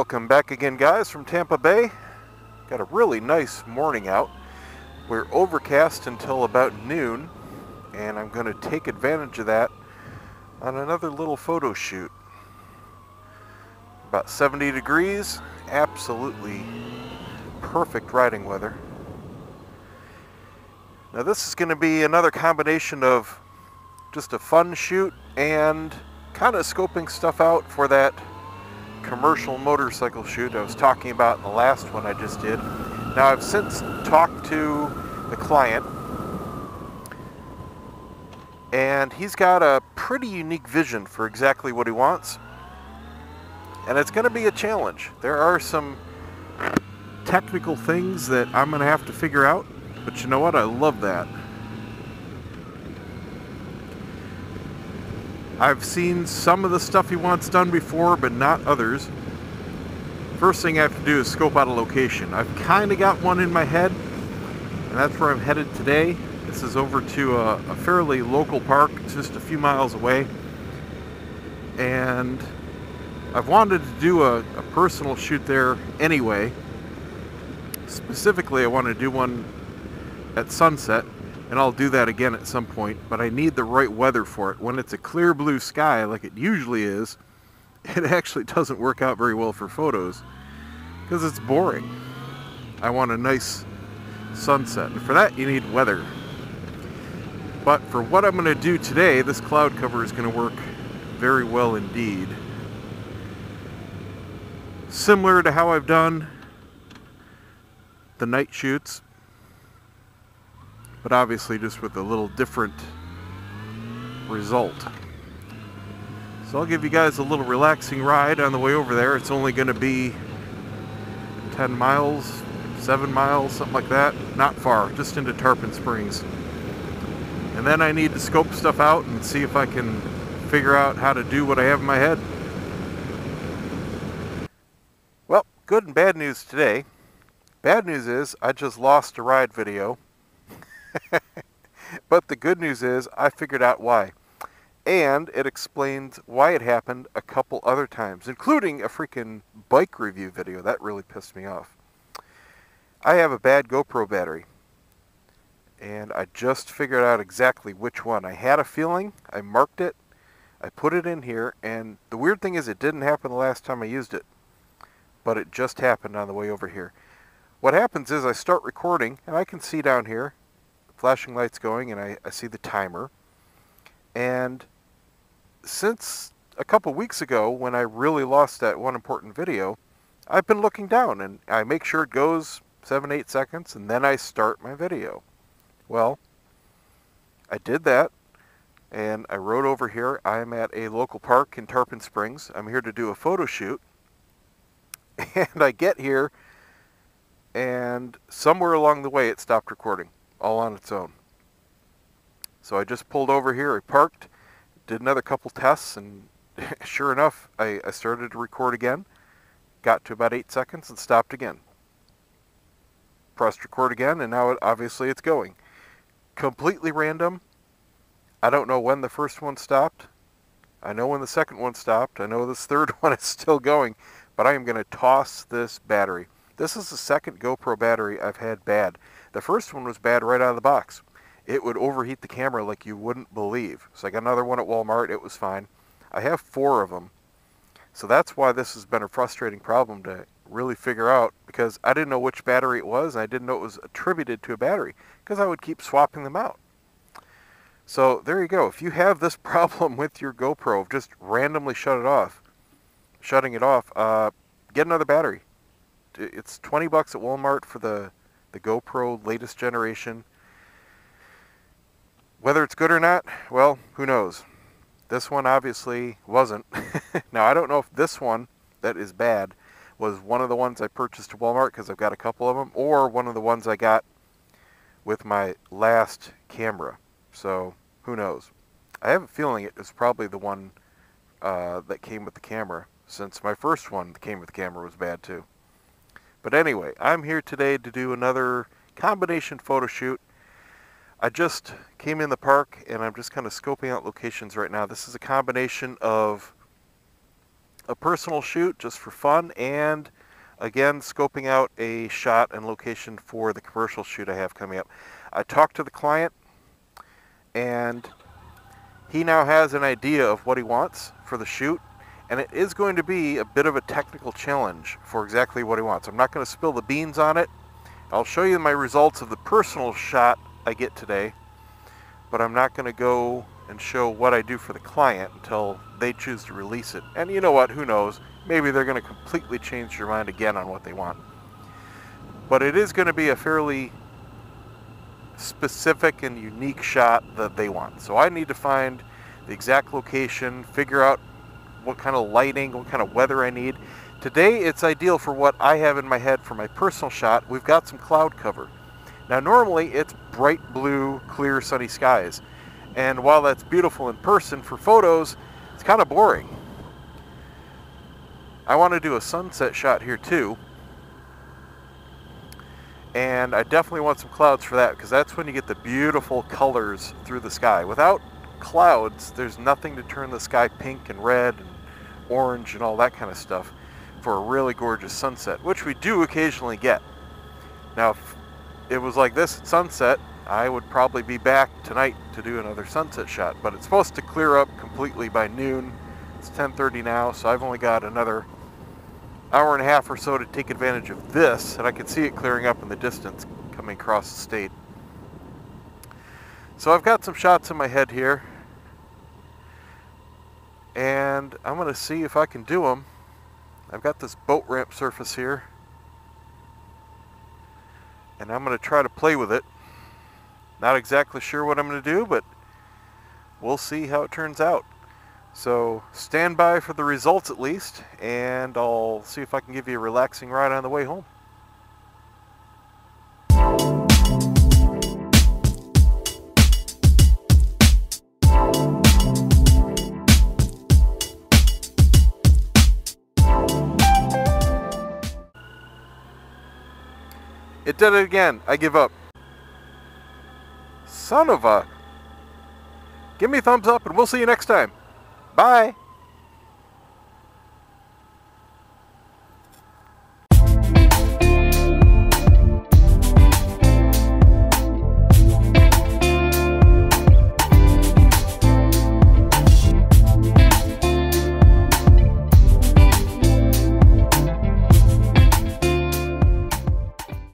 Welcome back again, guys, from Tampa Bay. Got a really nice morning out. We're overcast until about noon, and I'm going to take advantage of that on another little photo shoot. About 70 degrees, absolutely perfect riding weather. Now this is going to be another combination of just a fun shoot and kind of scoping stuff out for that commercial motorcycle shoot I was talking about in the last one I just did. Now I've since talked to the client, and he's got a pretty unique vision for exactly what he wants, and it's going to be a challenge. There are some technical things that I'm going to have to figure out, but you know what? I love that. I've seen some of the stuff he wants done before, but not others. First thing I have to do is scope out a location. I've kind of got one in my head, and that's where I'm headed today. This is over to a fairly local park. It's just a few miles away. And I've wanted to do a personal shoot there anyway. Specifically, I want to do one at sunset, and I'll do that again at some point, but I need the right weather for it. When it's a clear blue sky like it usually is, it actually doesn't work out very well for photos because it's boring. I want a nice sunset, and for that you need weather. But for what I'm going to do today, this cloud cover is going to work very well indeed. Similar to how I've done the night shoots, but obviously just with a little different result. So I'll give you guys a little relaxing ride on the way over there. It's only going to be 10 miles, 7 miles, something like that. Not far, just into Tarpon Springs. And then I need to scope stuff out and see if I can figure out how to do what I have in my head. Well, good and bad news today. Bad news is I just lost a ride video. But the good news is I figured out why, and it explains why it happened a couple other times, including a freaking bike review video. That really pissed me off. I have a bad GoPro battery, and I just figured out exactly which one. I had a feeling, I marked it, I put it in here, and the weird thing is it didn't happen the last time I used it, but it just happened on the way over here. What happens is I start recording, and I can see down here flashing lights going, and I see the timer. And since a couple weeks ago, when I really lost that one important video, I've been looking down, and I make sure it goes 7-8 seconds, and then I start my video. Well, I did that, and I rode over here. I'm at a local park in Tarpon Springs. I'm here to do a photo shoot, and I get here, and somewhere along the way it stopped recording, all on its own. So I just pulled over here, I parked, did another couple tests, and sure enough, I started to record again, got to about 8 seconds and stopped again. Pressed record again, and now obviously it's going. Completely random. I don't know when the first one stopped. I know when the second one stopped. I know this third one is still going, but I am going to toss this battery. This is the second GoPro battery I've had bad. The first one was bad right out of the box. It would overheat the camera like you wouldn't believe. So I got another one at Walmart. It was fine. I have 4 of them. So that's why this has been a frustrating problem to really figure out, because I didn't know which battery it was, and I didn't know it was attributed to a battery, because I would keep swapping them out. So there you go. If you have this problem with your GoPro, just randomly shutting it off, get another battery. It's $20 at Walmart for the GoPro latest generation. Whether it's good or not, well, who knows? This one obviously wasn't. Now, I don't know if this one that is bad was one of the ones I purchased at Walmart, because I've got a couple of them, or one of the ones I got with my last camera. So, who knows? I have a feeling it was probably the one that came with the camera, since my first one that came with the camera was bad too. But anyway, I'm here today to do another combination photo shoot. I just came in the park, and I'm just kind of scoping out locations right now. This is a combination of a personal shoot just for fun, and again, scoping out a shot and location for the commercial shoot I have coming up. I talked to the client, and he now has an idea of what he wants for the shoot, and it is going to be a bit of a technical challenge for exactly what he wants. I'm not going to spill the beans on it. I'll show you my results of the personal shot I get today, but I'm not going to go and show what I do for the client until they choose to release it. And you know what, who knows, maybe they're going to completely change their mind again on what they want. But it is going to be a fairly specific and unique shot that they want. So I need to find the exact location, figure out what kind of lighting, what kind of weather I need. Today it's ideal for what I have in my head for my personal shot. We've got some cloud cover. Now normally it's bright blue, clear, sunny skies. And while that's beautiful in person for photos, it's kind of boring. I want to do a sunset shot here too. And I definitely want some clouds for that, because that's when you get the beautiful colors through the sky. Without clouds, there's nothing to turn the sky pink and red and orange and all that kind of stuff for a really gorgeous sunset, which we do occasionally get. Now, if it was like this at sunset, I would probably be back tonight to do another sunset shot, but it's supposed to clear up completely by noon. It's 10:30 now, so I've only got another hour and a half or so to take advantage of this, and I can see it clearing up in the distance coming across the state. So I've got some shots in my head here, and I'm going to see if I can do them. I've got this boat ramp surface here, and I'm going to try to play with it. Not exactly sure what I'm going to do, but we'll see how it turns out. So stand by for the results at least, and I'll see if I can give you a relaxing ride on the way home. It did it again. I give up. Son of a... Give me a thumbs up and we'll see you next time. Bye.